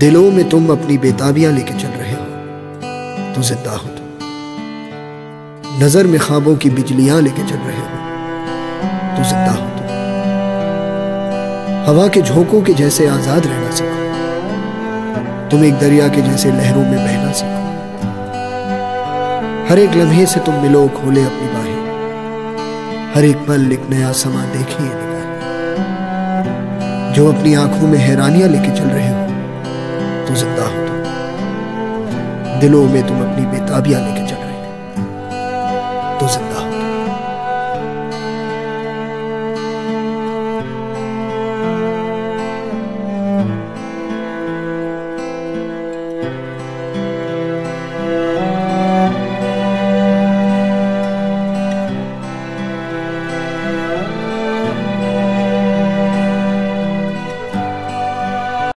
दिलों में तुम अपनी बेताबियां लेके चल रहे हो तो जिंदा हो तुम। नजर में ख्वाबों की बिजलियां लेके चल रहे हो तो जिंदा हो तुम। हवा के झोंकों के जैसे आजाद रहना सीखो, तुम एक दरिया के जैसे लहरों में बहना सीखो। हर एक लम्हे से तुम मिलो, खोले अपनी बाहें, हर एक पल एक नया समा देखे ये निगाहें। जो अपनी आंखों में हैरानियां लेके चल रहे हो तो जिंदा हो तुम। दिलों में तुम अपनी बेताबियां लेके